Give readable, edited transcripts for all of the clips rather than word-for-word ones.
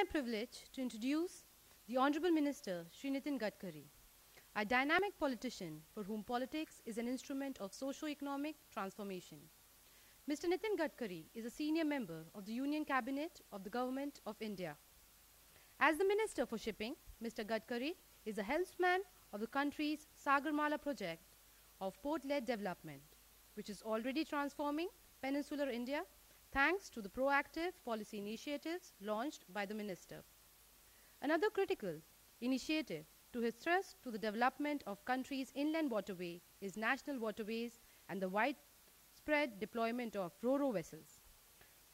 my privilege to introduce the Honorable Minister, Shri Nitin Gadkari, a dynamic politician for whom politics is an instrument of socio-economic transformation. Mr. Nitin Gadkari is a senior member of the Union Cabinet of the Government of India. As the Minister for Shipping, Mr. Gadkari is a helmsman of the country's Sagarmala project of port-led development, which is already transforming peninsular India thanks to the proactive policy initiatives launched by the Minister. Another critical initiative to his thrust to the development of country's inland waterway is national waterways and the widespread deployment of ro-ro vessels.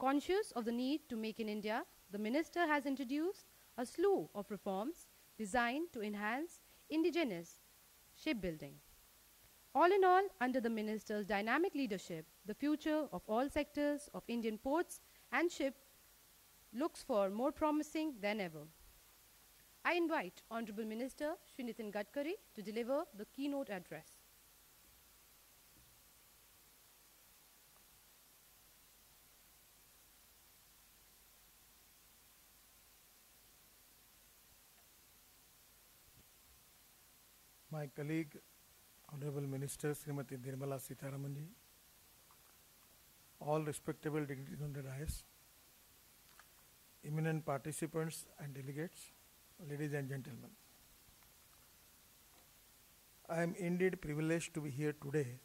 Conscious of the need to make in India, the Minister has introduced a slew of reforms designed to enhance indigenous shipbuilding. All in all, under the Minister's dynamic leadership, the future of all sectors of Indian ports and ship looks for more promising than ever. I invite Honorable Minister Shri Nitin Gadkari to deliver the keynote address. My colleague, Honorable Minister Srimati Nirmala Sitharamanji, all respectable dignitaries on the dais, eminent participants and delegates, ladies and gentlemen. I am indeed privileged to be here today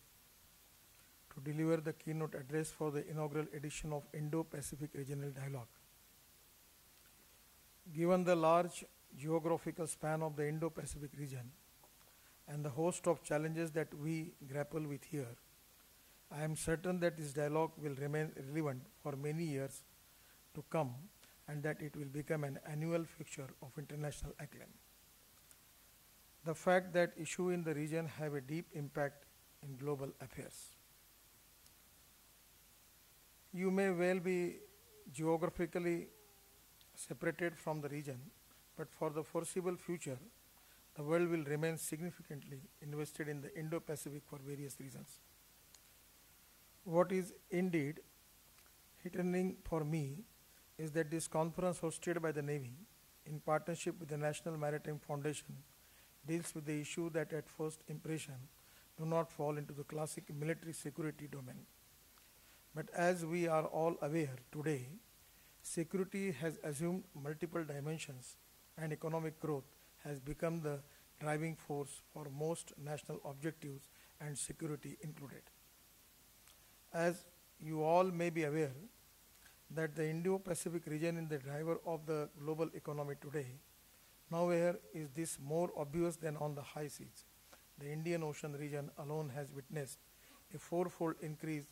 to deliver the keynote address for the inaugural edition of Indo-Pacific Regional Dialogue. Given the large geographical span of the Indo-Pacific region and the host of challenges that we grapple with here, I am certain that this dialogue will remain relevant for many years to come and that it will become an annual fixture of international acclaim. The fact that issues in the region have a deep impact in global affairs. You may well be geographically separated from the region, but for the foreseeable future, the world will remain significantly invested in the Indo-Pacific for various reasons. What is indeed heartening for me is that this conference hosted by the Navy in partnership with the National Maritime Foundation deals with the issue that at first impression do not fall into the classic military security domain. But as we are all aware today, security has assumed multiple dimensions and economic growth has become the driving force for most national objectives and security included. As you all may be aware, that the Indo-Pacific region is the driver of the global economy today. Nowhere is this more obvious than on the high seas. The Indian Ocean region alone has witnessed a fourfold increase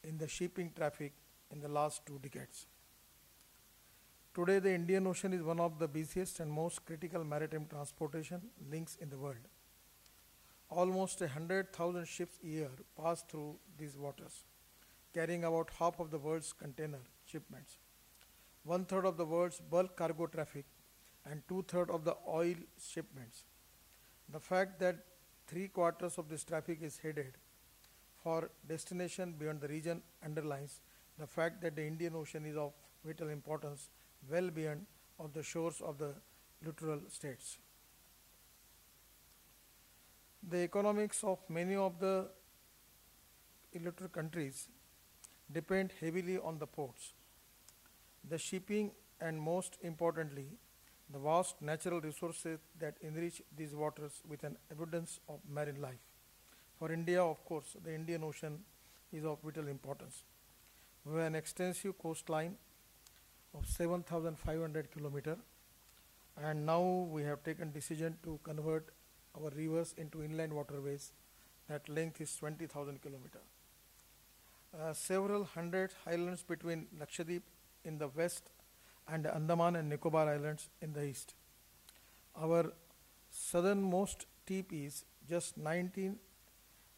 in the shipping traffic in the last 2 decades. Today, the Indian Ocean is one of the busiest and most critical maritime transportation links in the world. Almost 100,000 ships a year pass through these waters, carrying about half of the world's container shipments, 1/3 of the world's bulk cargo traffic, and 2/3 of the oil shipments. The fact that 3/4 of this traffic is headed for destination beyond the region underlines the fact that the Indian Ocean is of vital importance well beyond of the shores of the littoral states. The economics of many of the littoral countries depend heavily on the ports, the shipping, and most importantly, the vast natural resources that enrich these waters with an abundance of marine life. For India, of course, the Indian Ocean is of vital importance. We have an extensive coastline of 7,500 kilometers, and now we have taken decision to convert our rivers into inland waterways. That length is 20,000 kilometers. Several hundred islands between Lakshadweep in the west and the Andaman and Nicobar Islands in the east. Our southernmost tip is just 19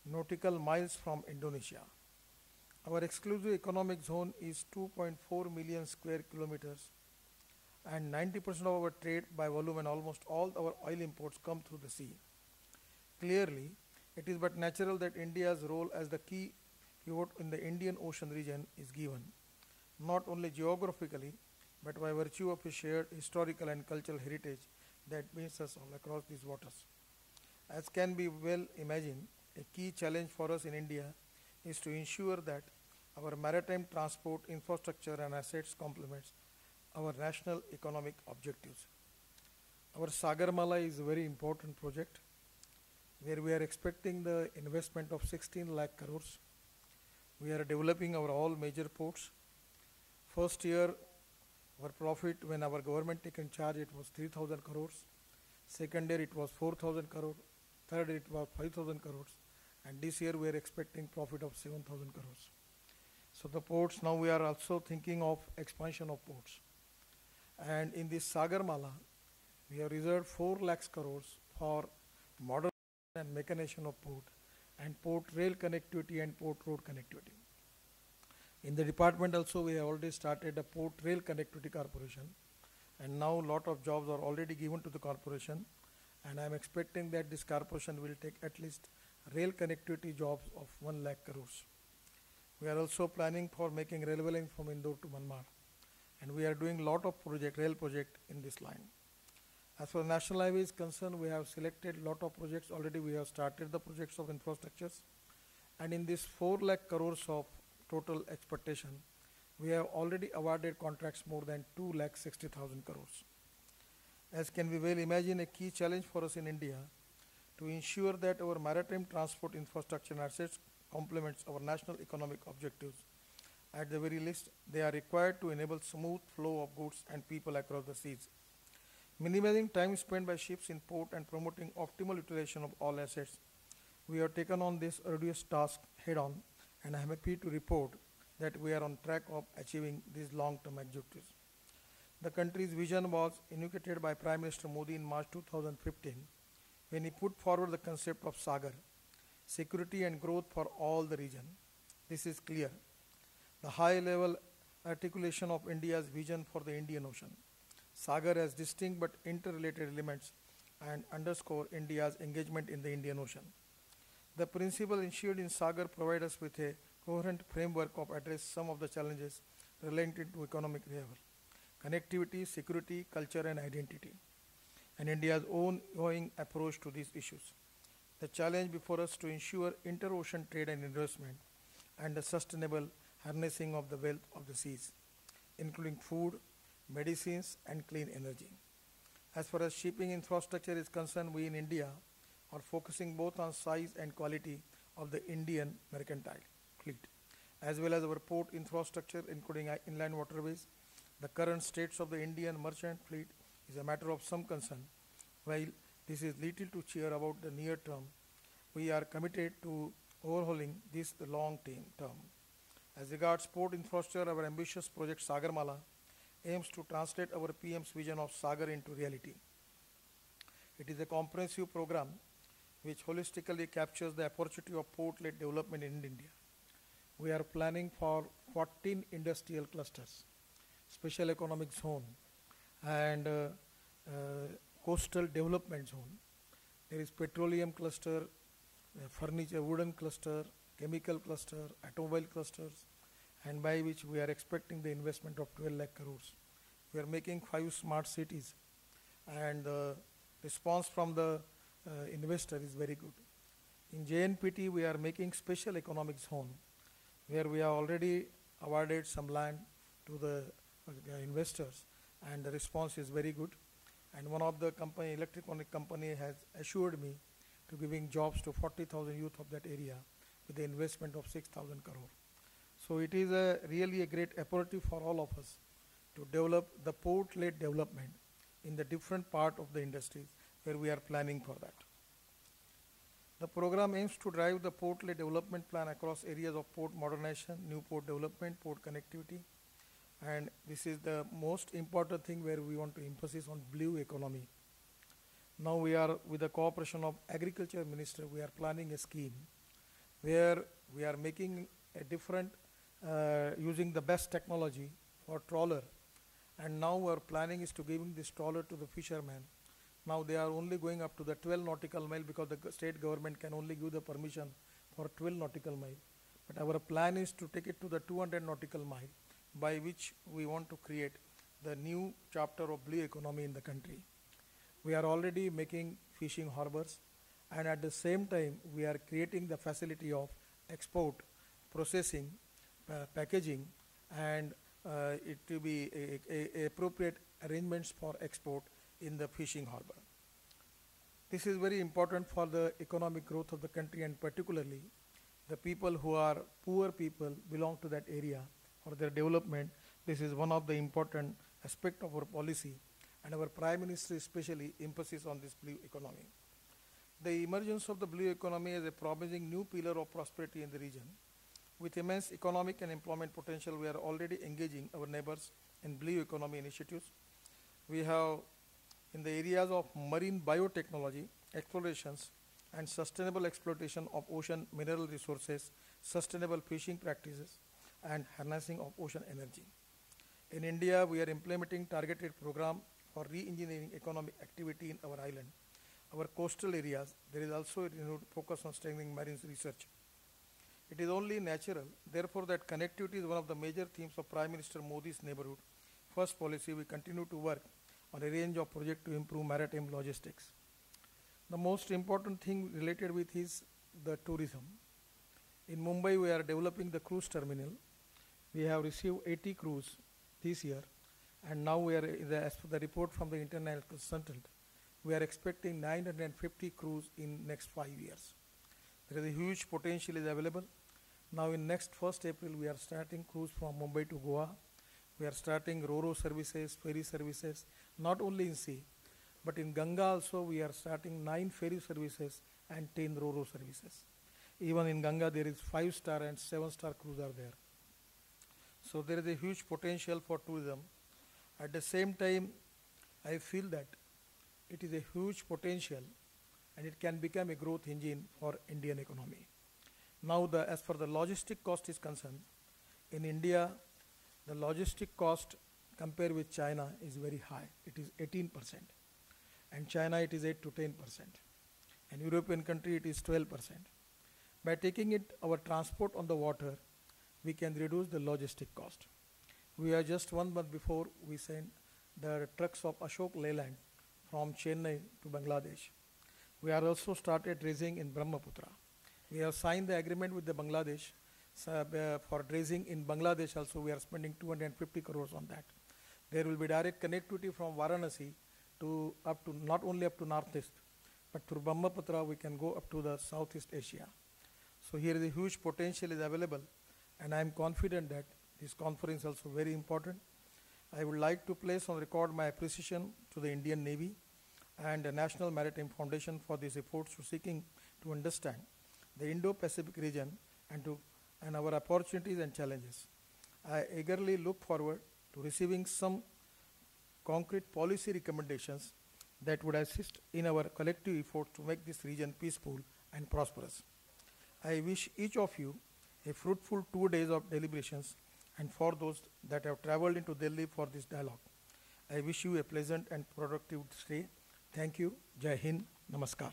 nautical miles from Indonesia. Our exclusive economic zone is 2.4 million square kilometers, and 90% of our trade by volume and almost all our oil imports come through the sea. Clearly, it is but natural that India's role as the key pivot in the Indian Ocean region is given, not only geographically, but by virtue of a shared historical and cultural heritage that binds us all across these waters. As can be well imagined, a key challenge for us in India is to ensure that our maritime transport infrastructure and assets complements our national economic objectives. Our Sagarmala is a very important project where we are expecting the investment of 16 lakh crores. We are developing our all major ports. First year, our profit when our government taken charge, it was 3,000 crores. Second year, it was 4,000 crores. Third year, it was 5,000 crores. And this year, we are expecting profit of 7,000 crores. So the ports, now we are also thinking of expansion of ports. And in this Sagarmala, we have reserved 4 lakhs crores for modernization and mechanization of port and port rail connectivity and port road connectivity. In the department also, we have already started a port rail connectivity corporation, and now a lot of jobs are already given to the corporation, and I am expecting that this corporation will take at least rail connectivity jobs of 1 lakh crores. We are also planning for making railway line from Indore to Manmar, and we are doing lot of rail project in this line. As for national highway is concerned, we have selected lot of projects. Already we have started the projects of infrastructures, and in this 4 lakh crores of total expectation, we have already awarded contracts more than 2 lakh 60,000 crores. As can be well imagine, a key challenge for us in India to ensure that our maritime transport infrastructure and assets complements our national economic objectives. At the very least, they are required to enable smooth flow of goods and people across the seas. Minimizing time spent by ships in port and promoting optimal utilization of all assets, we have taken on this arduous task head-on, and I am happy to report that we are on track of achieving these long-term objectives. The country's vision was inculcated by Prime Minister Modi in March 2015 when he put forward the concept of Sagar, security and growth for all the region. This is clear. The high-level articulation of India's vision for the Indian Ocean. Sagar has distinct but interrelated elements and underscore India's engagement in the Indian Ocean. The principle ensured in Sagar provide us with a coherent framework of address some of the challenges related to economic level, connectivity, security, culture and identity, and India's own ongoing approach to these issues. The challenge before us to ensure inter-ocean trade and investment and the sustainable harnessing of the wealth of the seas, including food, medicines and clean energy. As far as shipping infrastructure is concerned, we in India are focusing both on size and quality of the Indian mercantile fleet, as well as our port infrastructure, including inland waterways. The current states of the Indian merchant fleet is a matter of some concern. While this is little to cheer about the near term, we are committed to overhauling this the long term. As regards port infrastructure, our ambitious project Sagarmala aims to translate our PM's vision of Sagar into reality. It is a comprehensive program which holistically captures the opportunity of port-led development in India. We are planning for 14 industrial clusters, special economic zone, and coastal development zone. There is petroleum cluster, furniture, wooden cluster, chemical cluster, automobile clusters, and by which we are expecting the investment of 12 lakh crores. We are making 5 smart cities, and the response from the investor is very good. In JNPT, we are making special economic zone, where we have already awarded some land to the investors, and the response is very good. And one of the company, electronic company, has assured me to giving jobs to 40,000 youth of that area with the investment of 6,000 crore. So it is really a great opportunity for all of us to develop the port-led development in the different part of the industries where we are planning for that. The program aims to drive the port-led development plan across areas of port modernization, new port development, port connectivity, and this is the most important thing where we want to emphasize on blue economy. Now we are, with the cooperation of Agriculture Minister, we are planning a scheme where we are making a different, using the best technology for trawler, and now our planning is to giving this trawler to the fishermen. Now they are only going up to the 12 nautical mile because the state government can only give the permission for 12 nautical mile. But our plan is to take it to the 200 nautical mile, by which we want to create the new chapter of blue economy in the country. We are already making fishing harbors, and at the same time we are creating the facility of export, processing, packaging, and it to be appropriate arrangements for export in the fishing harbor. This is very important for the economic growth of the country, and particularly the people who are poor people belong to that area for their development. This is one of the important aspects of our policy, and our Prime Minister especially emphasis on this blue economy. The emergence of the blue economy is a promising new pillar of prosperity in the region. With immense economic and employment potential, we are already engaging our neighbors in blue economy initiatives. We have in the areas of marine biotechnology, explorations, and sustainable exploitation of ocean mineral resources, sustainable fishing practices, and harnessing of ocean energy. In India, we are implementing targeted program for re-engineering economic activity in our island. Our coastal areas, there is also a renewed focus on strengthening marine research. It is only natural, therefore, that connectivity is one of the major themes of Prime Minister Modi's neighborhood first policy. We continue to work on a range of projects to improve maritime logistics. The most important thing related with is the tourism. In Mumbai, we are developing the cruise terminal. We have received 80 cruise this year, and now we are, as per the report from the international consultant, we are expecting 950 cruise in next 5 years. There is a huge potential is available. Now in next 1st April, we are starting cruise from Mumbai to Goa. We are starting Ro-Ro services, ferry services, not only in sea, but in Ganga also we are starting 9 ferry services and 10 Ro-Ro services. Even in Ganga there is 5-star and 7-star cruise are there. So there is a huge potential for tourism. At the same time, I feel that it is a huge potential and it can become a growth engine for Indian economy. Now as far the logistic cost is concerned, in India, the logistic cost compared with China is very high. It is 18%. And China it is 8 to 10%. And European country it is 12%. By taking it our transport on the water, we can reduce the logistic cost. We are just 1 month before we sent the trucks of Ashok Leyland from Chennai to Bangladesh. We are also started dredging in Brahmaputra. We have signed the agreement with the Bangladesh for dredging in Bangladesh also. We are spending 250 crores on that. There will be direct connectivity from Varanasi to not only up to Northeast, but through Brahmaputra we can go up to the Southeast Asia. So here is a huge potential is available, and I am confident that this conference is also very important. I would like to place on record my appreciation to the Indian Navy and the National Maritime Foundation for these efforts to seeking to understand the Indo-Pacific region and our opportunities and challenges. I eagerly look forward to receiving some concrete policy recommendations that would assist in our collective efforts to make this region peaceful and prosperous. I wish each of you a fruitful 2 days of deliberations, and for those that have traveled into Delhi for this dialogue, I wish you a pleasant and productive stay. Thank you. Jai Hind. Namaskar.